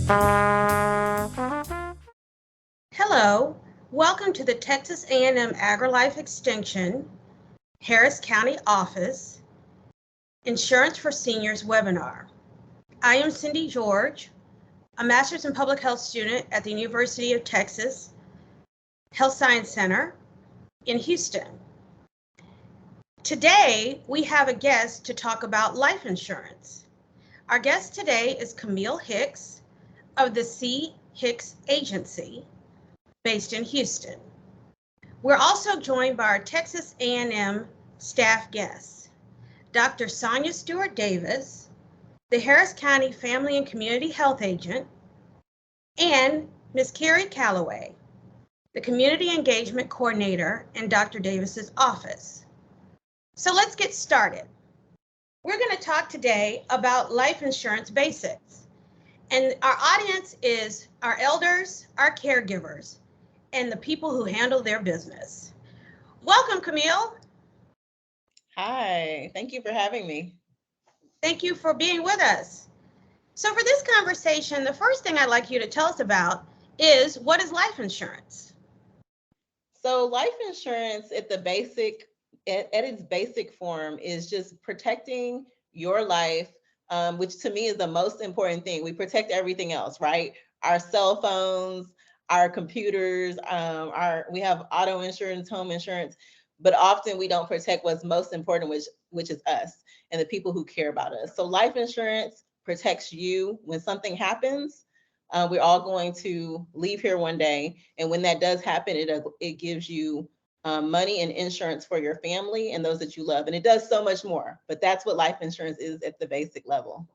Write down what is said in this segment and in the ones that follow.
Hello, welcome to the Texas A&M AgriLife Extension, Harris County Office, Insurance for Seniors webinar. I am Cindy George, a Master's in Public Health student at the University of Texas Health Science Center in Houston. Today, we have a guest to talk about life insurance. Our guest today is Camille Hicks of the C. Hicks Agency, based in Houston. We're also joined by our Texas A&M staff guests, Dr. Sonia Stewart Davis, the Harris County Family and Community Health Agent, and Ms. Carrie Calloway, the Community Engagement Coordinator in Dr. Davis's office. So let's get started. We're going to talk today about life insurance basics. And our audience is our elders, our caregivers, and the people who handle their business. Welcome, Camille. Hi, thank you for having me. Thank you for being with us. So for this conversation, the first thing I'd like you to tell us about is, what is life insurance? So life insurance at its basic form is just protecting your life, which to me is the most important thing. We protect everything else, right? Our cell phones, our computers, we have auto insurance, home insurance, but often we don't protect what's most important, which is us and the people who care about us. So life insurance protects you when something happens. We're all going to leave here one day, and when that does happen, it gives you money and insurance for your family and those that you love, and it does so much more. But that's what life insurance is at the basic level.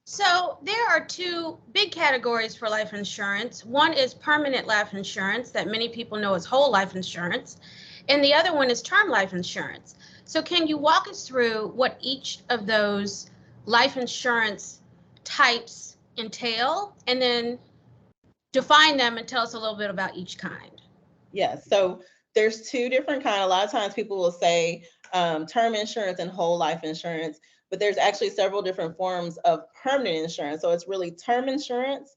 So there are two big categories for life insurance. One is permanent life insurance that many people know as whole life insurance, and the other one is term life insurance. So can you walk us through what each of those life insurance types entail, and then define them and tell us a little bit about each kind? Yes, so there's two different kinds. A lot of times people will say term insurance and whole life insurance, but there's actually several different forms of permanent insurance. So it's really term insurance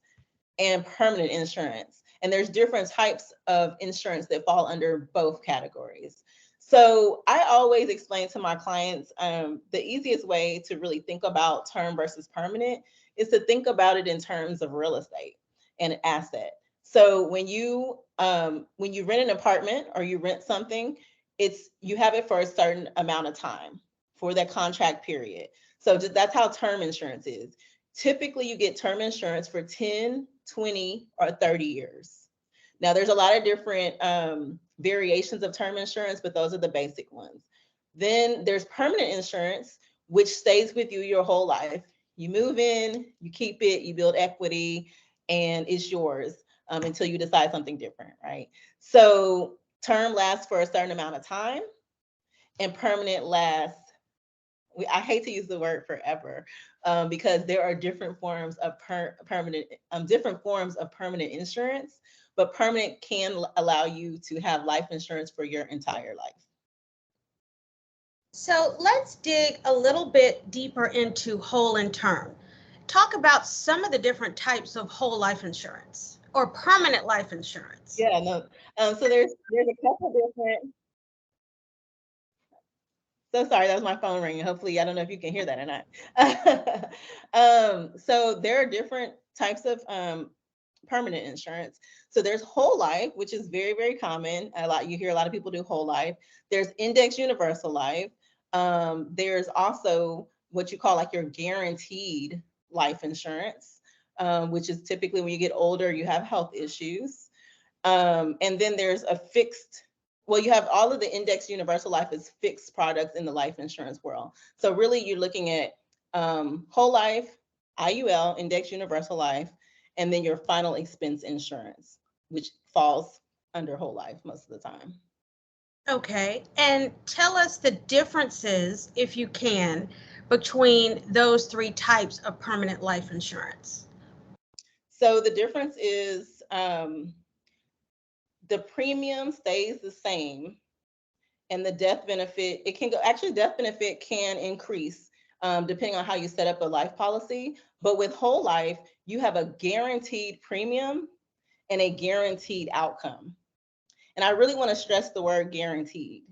and permanent insurance. And there's different types of insurance that fall under both categories. So I always explain to my clients the easiest way to really think about term versus permanent is to think about it in terms of real estate and asset. So when you rent an apartment or you rent something, you have it for a certain amount of time for that contract period. So that's how term insurance is. Typically, you get term insurance for 10, 20, or 30 years. Now, there's a lot of different variations of term insurance, but those are the basic ones. Then there's permanent insurance, which stays with you your whole life. You move in, you keep it, you build equity, and it's yours until you decide something different, right? So term lasts for a certain amount of time, and permanent lasts, I hate to use the word forever, because there are different forms of permanent insurance, but permanent can allow you to have life insurance for your entire life. So let's dig a little bit deeper into whole and term. Talk about some of the different types of whole life insurance or permanent life insurance. Yeah, no. So there's a couple different. So sorry, that was my phone ringing. Hopefully, I don't know if you can hear that or not. So there are different types of permanent insurance. So there's whole life, which is very, very common. You hear a lot of people do whole life. There's index universal life. There's also what you call like your guaranteed life insurance, which is typically when you get older, you have health issues. And then there's a fixed. Well, you have all of the index universal life as fixed products in the life insurance world. So really, you're looking at whole life, IUL, index universal life, and then your final expense insurance, which falls under whole life most of the time. Okay, and tell us the differences, if you can, between those three types of permanent life insurance. So the difference is the premium stays the same, and the death benefit, death benefit can increase depending on how you set up a life policy. But with whole life, you have a guaranteed premium and a guaranteed outcome. And I really want to stress the word guaranteed,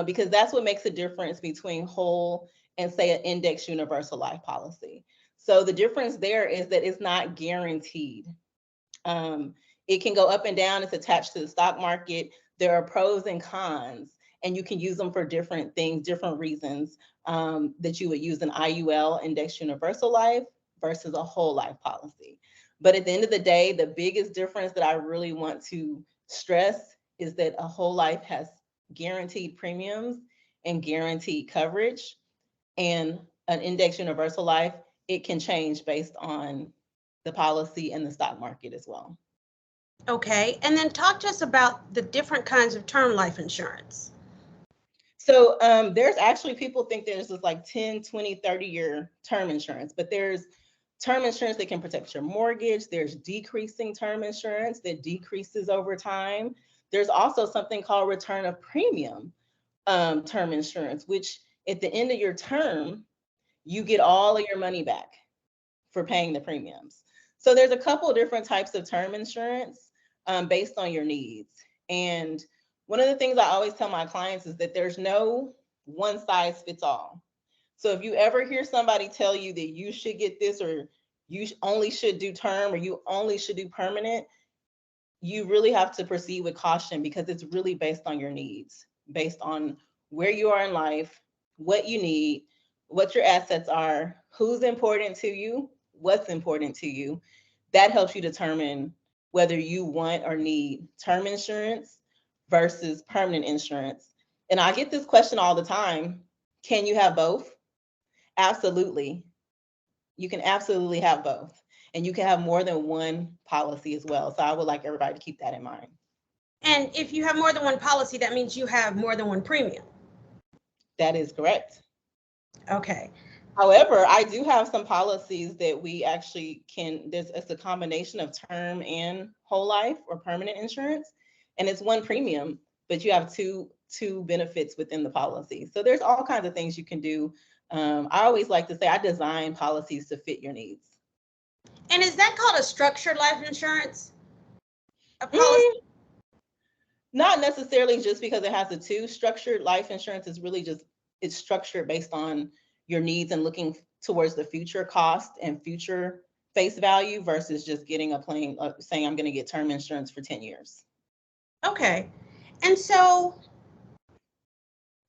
because that's what makes a difference between whole and, say, an index universal life policy. So the difference there is that it's not guaranteed. It can go up and down. It's attached to the stock market. There are pros and cons, and you can use them for different things, different reasons, that you would use an IUL, index universal life, versus a whole life policy. But at the end of the day, the biggest difference that I really want to stress is that a whole life has guaranteed premiums and guaranteed coverage, and an index universal life, it can change based on the policy and the stock market as well. Okay, and then talk to us about the different kinds of term life insurance. So there's actually, people think there's this like 10, 20, 30-year term insurance, but there's term insurance that can protect your mortgage. There's decreasing term insurance that decreases over time. There's also something called return of premium term insurance, which at the end of your term, you get all of your money back for paying the premiums. So there's a couple of different types of term insurance based on your needs. And one of the things I always tell my clients is that there's no one size fits all. So if you ever hear somebody tell you that you should get this, or you only should do term, or you only should do permanent, you really have to proceed with caution, because it's really based on your needs, based on where you are in life, what you need, what your assets are, who's important to you, what's important to you. That helps you determine whether you want or need term insurance versus permanent insurance. And I get this question all the time. Can you have both? Absolutely. You can absolutely have both. And you can have more than one policy as well. So I would like everybody to keep that in mind. And if you have more than one policy, that means you have more than one premium. That is correct. Okay. However, I do have some policies that we actually can, it's a combination of term and whole life or permanent insurance. And it's one premium, but you have two benefits within the policy. So there's all kinds of things you can do. I always like to say I design policies to fit your needs. And is that called a structured life insurance? A policy? Not necessarily, just because it has the two. Structured life insurance is really just, it's structured based on your needs and looking towards the future cost and future face value, versus just getting a plain saying I'm going to get term insurance for 10 years. Okay. And so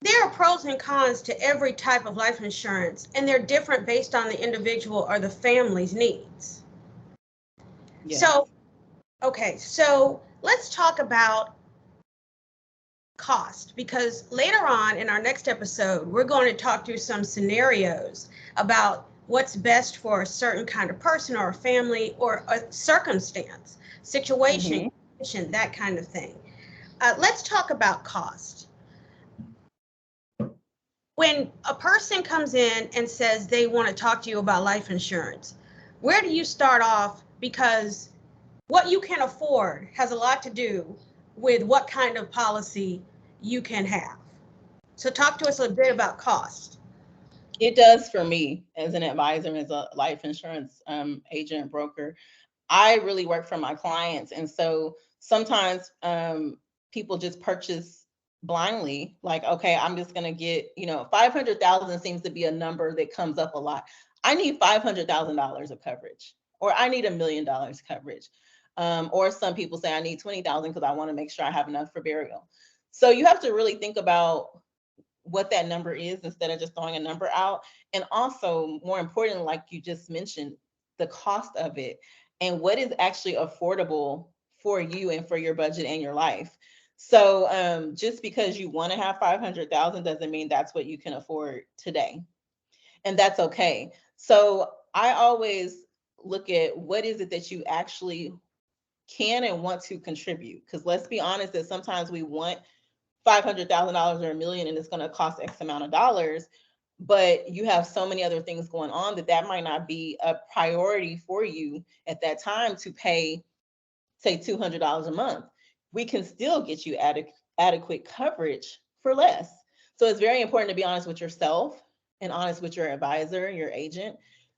there are pros and cons to every type of life insurance, and they're different based on the individual or the family's needs. Yes. So, okay, so let's talk about cost, because later on in our next episode, we're going to talk through some scenarios about what's best for a certain kind of person or a family or a circumstance, situation, condition, that kind of thing. Let's talk about cost. When a person comes in and says they want to talk to you about life insurance, where do you start off? Because what you can afford has a lot to do with what kind of policy you can have. So talk to us a bit about cost. It does for me as an advisor, as a life insurance agent, broker. I really work for my clients. And so sometimes people just purchase blindly, like, okay, I'm just going to get, 500,000 seems to be a number that comes up a lot. I need $500,000 of coverage, or I need $1 million coverage. Or some people say I need 20,000 because I want to make sure I have enough for burial. So you have to really think about what that number is instead of just throwing a number out. And also, more importantly, like you just mentioned, the cost of it and what is actually affordable for you and for your budget and your life. So just because you want to have 500,000 doesn't mean that's what you can afford today. And that's okay. So I always look at what is it that you actually can and want to contribute. Because let's be honest, that sometimes we want $500,000 or $1 million and it's going to cost X amount of dollars, but you have so many other things going on that might not be a priority for you at that time to pay, say, $200 a month. We can still get you adequate coverage for less. So it's very important to be honest with yourself and honest with your advisor, your agent,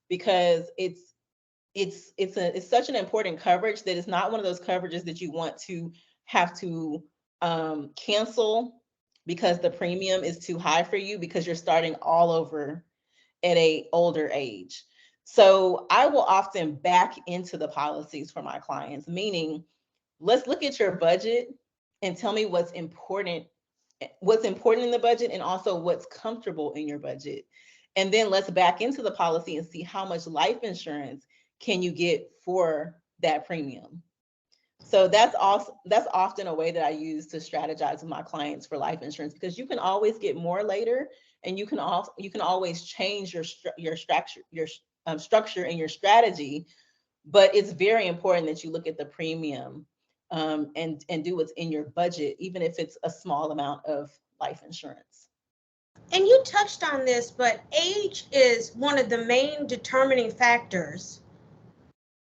because it's such an important coverage that it's not one of those coverages that you want to have to cancel because the premium is too high for you because you're starting all over at a older age. So I will often back into the policies for my clients, meaning let's look at your budget and tell me what's important in the budget and also what's comfortable in your budget. And then let's back into the policy and see how much life insurance can you get for that premium. So that's often a way that I use to strategize with my clients for life insurance, because you can always get more later, and you can always change your structure, structure and your strategy. But it's very important that you look at the premium, and do what's in your budget, even if it's a small amount of life insurance. And you touched on this, but age is one of the main determining factors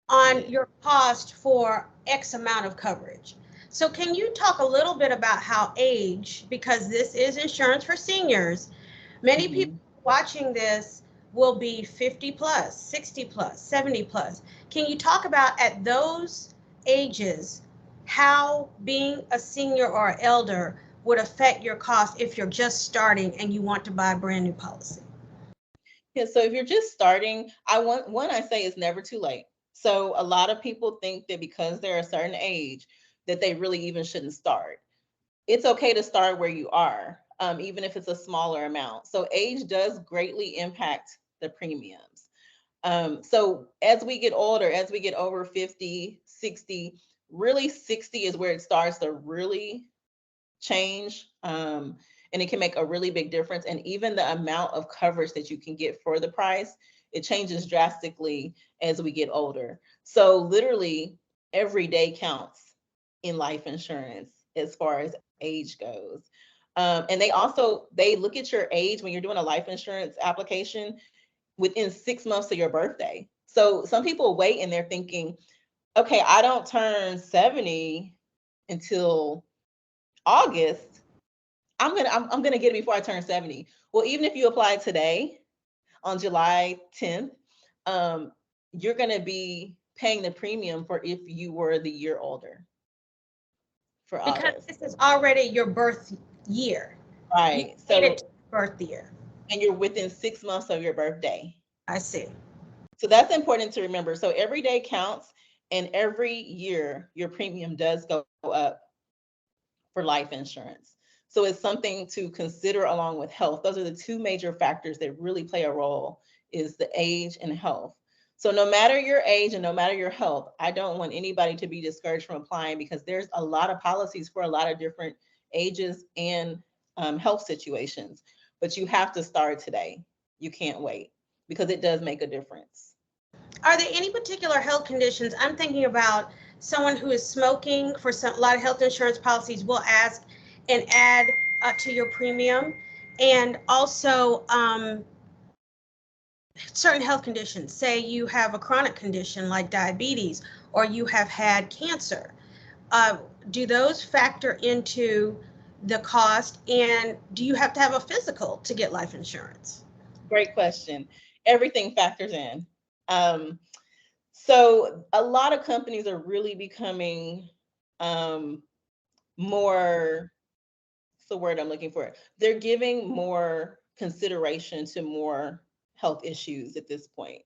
on your cost for X amount of coverage. So can you talk a little bit about how age, because this is insurance for seniors, many people watching this will be 50 plus, 60 plus, 70 plus. Can you talk about at those ages how being a senior or elder would affect your cost if you're just starting and you want to buy a brand new policy? Yeah, so if you're just starting, I say it's never too late. So a lot of people think that because they're a certain age that they really even shouldn't start. It's okay to start where you are, even if it's a smaller amount. So age does greatly impact the premiums. So as we get older, as we get over 50, 60, really 60 is where it starts to really change. And it can make a really big difference. And even the amount of coverage that you can get for the price, it changes drastically as we get older. So literally every day counts in life insurance as far as age goes. And they look at your age when you're doing a life insurance application within 6 months of your birthday. So some people wait and they're thinking, okay, I don't turn 70 until August. I'm gonna get it before I turn 70. Well, even if you apply today on July 10th, you're gonna be paying the premium for if you were the year older for Because August. this is already your birth year. Right. You made it to birth year. And you're within 6 months of your birthday. I see. So that's important to remember. So every day counts, and every year your premium does go up for life insurance. So it's something to consider along with health. Those are the two major factors that really play a role, is the age and health. So no matter your age and no matter your health, I don't want anybody to be discouraged from applying, because there's a lot of policies for a lot of different ages and health situations. But you have to start today. You can't wait, because it does make a difference. Are there any particular health conditions? I'm thinking about someone who is smoking. For a lot of health insurance policies will ask and add to your premium. And also certain health conditions. Say you have a chronic condition like diabetes, or you have had cancer. Do those factor into the cost? And do you have to have a physical to get life insurance? Great question. Everything factors in. So a lot of companies are really becoming more, what's the word I'm looking for? They're giving more consideration to more health issues at this point.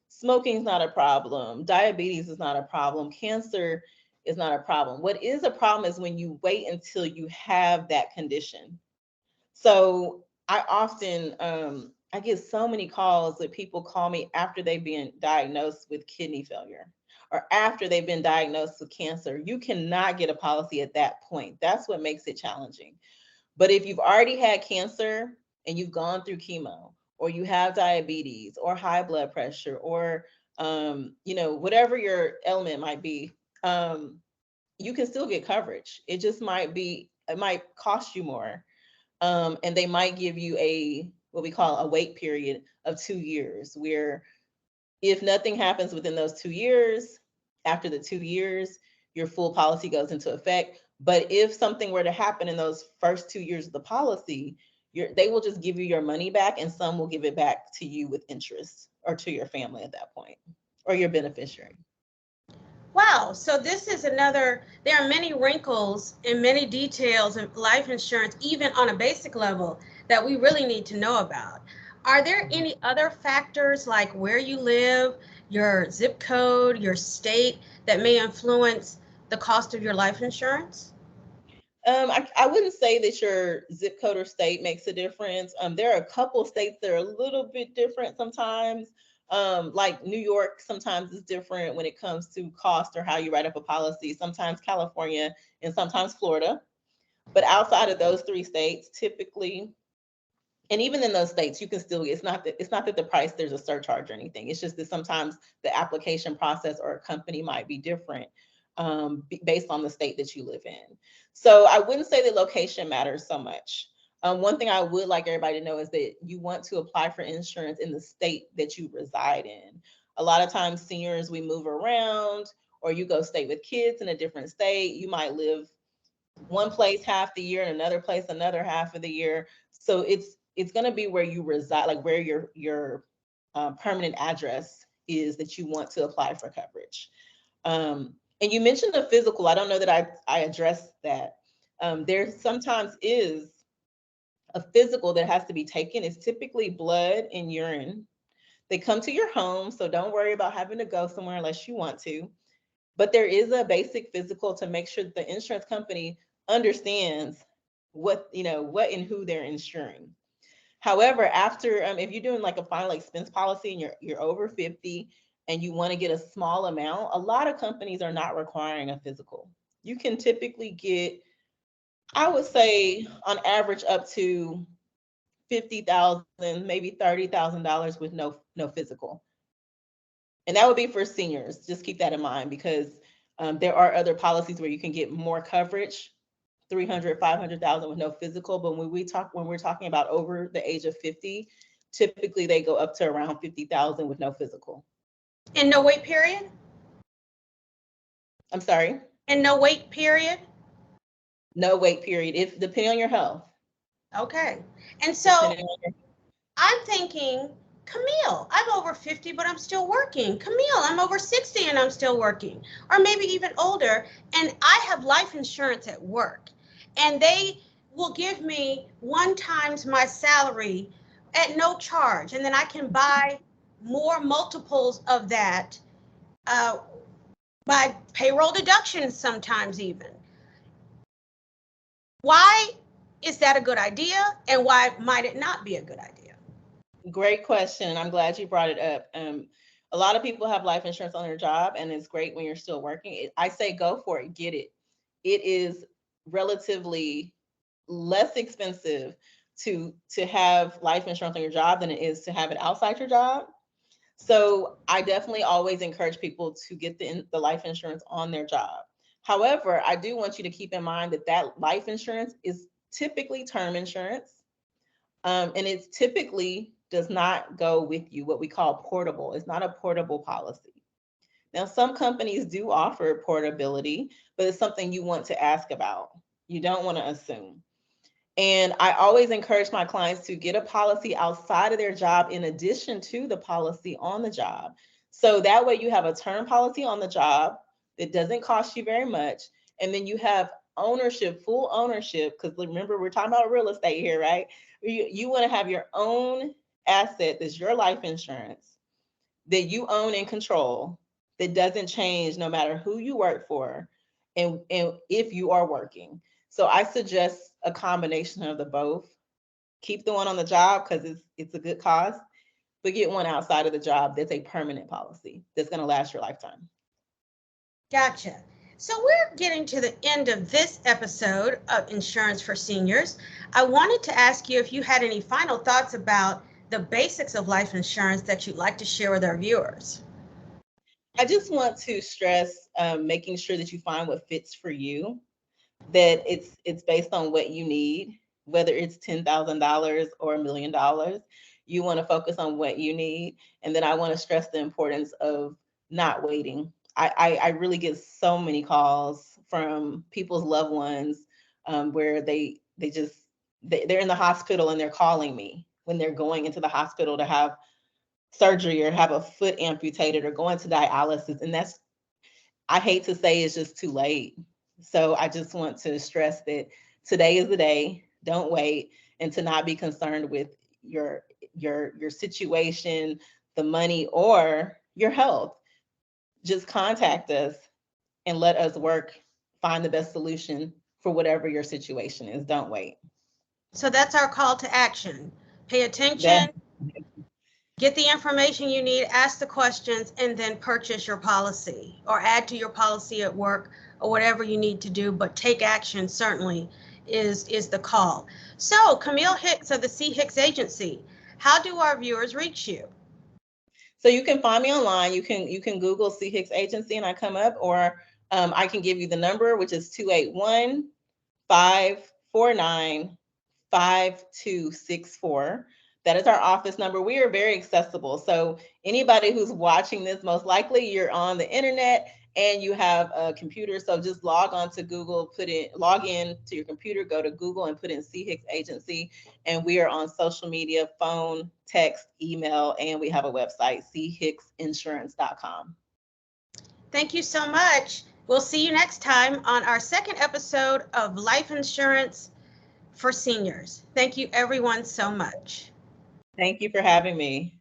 Smoking is not a problem. Diabetes is not a problem. Cancer is not a problem. What is a problem is when you wait until you have that condition. So I get so many calls that people call me after they've been diagnosed with kidney failure or after they've been diagnosed with cancer. You cannot get a policy at that point. That's what makes it challenging. But if you've already had cancer and you've gone through chemo, or you have diabetes or high blood pressure, or whatever your ailment might be, you can still get coverage. It might cost you more. And they might give you what we call a wait period of 2 years, where if nothing happens within those 2 years, after the 2 years, your full policy goes into effect. But if something were to happen in those first 2 years of the policy, they will just give you your money back, and some will give it back to you with interest, or to your family at that point, or your beneficiary. Wow, so this is another, there are many wrinkles and many details of life insurance, even on a basic level, that we really need to know about. Are there any other factors like where you live, your zip code, your state, that may influence the cost of your life insurance? I wouldn't say that your zip code or state makes a difference. There are a couple states that are a little bit different sometimes. Like New York sometimes is different when it comes to cost or how you write up a policy. Sometimes California and sometimes Florida. But outside of those three states, typically, and even in those states, you can still, it's not that the price, there's a surcharge or anything. It's just that sometimes the application process or a company might be different, based on the state that you live in. So I wouldn't say that location matters so much. One thing I would like everybody to know is that you want to apply for insurance in the state that you reside in. A lot of times seniors, we move around, or you go stay with kids in a different state. You might live one place half the year and another place another half of the year. So it's going to be where you reside, like where your permanent address is that you want to apply for coverage. And you mentioned the physical. I don't know that I addressed that. There sometimes is a physical that has to be taken. It's typically blood and urine. They come to your home, so don't worry about having to go somewhere unless you want to. But there is a basic physical to make sure that the insurance company understands what and who they're insuring. However, after if you're doing like a final expense policy and you're over 50 and you want to get a small amount, a lot of companies are not requiring a physical. You can typically get, I would say, on average, up to 50,000, maybe $30,000 with no physical. And that would be for seniors. Just keep that in mind, because there are other policies where you can get more coverage, 300, 500,000 with no physical. But when we're talking about over the age of 50, typically they go up to around 50,000 with no physical. And no wait period? I'm sorry? And no wait period? No wait period, if depending on your health. Okay. And so I'm thinking, Camille, I'm over 50, but I'm still working. Camille, I'm over 60 and I'm still working, or maybe even older, and I have life insurance at work, and they will give me 1 times my salary at no charge, and then I can buy more multiples of that uh, by payroll deductions sometimes even. Why is that a good idea, and why might it not be a good idea? Great question. I'm glad you brought it up. A lot of people have life insurance on their job, and it's great when you're still working. I say go for it, get it. It is relatively less expensive to have life insurance on your job than it is to have it outside your job. So I definitely always encourage people to get the life insurance on their job. However, I do want you to keep in mind that life insurance is typically term insurance. And it's typically does not go with you, what we call portable. It's not a portable policy. Now, some companies do offer portability, but it's something you want to ask about. You don't want to assume. And I always encourage my clients to get a policy outside of their job in addition to the policy on the job. So that way you have a term policy on the job that doesn't cost you very much. And then you have ownership, full ownership, because remember, we're talking about real estate here, right? You want to have your own asset that's your life insurance that you own and control, that doesn't change no matter who you work for and if you are working. So I suggest a combination of the both. Keep the one on the job because it's a good cause, but get one outside of the job that's a permanent policy that's going to last your lifetime. Gotcha. So we're getting to the end of this episode of Insurance for Seniors. I wanted to ask you if you had any final thoughts about the basics of life insurance that you'd like to share with our viewers. I just want to stress making sure that you find what fits for you, that it's based on what you need, whether it's $10,000 or $1,000,000. You want to focus on what you need. And then I want to stress the importance of not waiting. I really get so many calls from people's loved ones where they just they're in the hospital and they're calling me when they're going into the hospital to have surgery or have a foot amputated or go into dialysis. And that's, I hate to say, it's just too late. So I just want to stress that today is the day. Don't wait, and to not be concerned with your situation, the money, or your health. Just contact us and let us find the best solution for whatever your situation is. Don't wait. So that's our call to action. Pay attention, get the information you need, ask the questions, and then purchase your policy or add to your policy at work or whatever you need to do. But take action certainly is the call. So Camille Hicks of the C. Hicks Agency, how do our viewers reach you? So you can find me online. You can Google C. Hicks Agency and I come up, or I can give you the number, which is 281-549-5264. That is our office number. We are very accessible. So anybody who's watching this, most likely you're on the internet and you have a computer. So just log on to Google, log in to your computer, go to Google and put in C. Hicks Agency. And we are on social media, phone, text, email, and we have a website, chicksinsurance.com. Thank you so much. We'll see you next time on our second episode of Life Insurance for Seniors. Thank you everyone so much. Thank you for having me.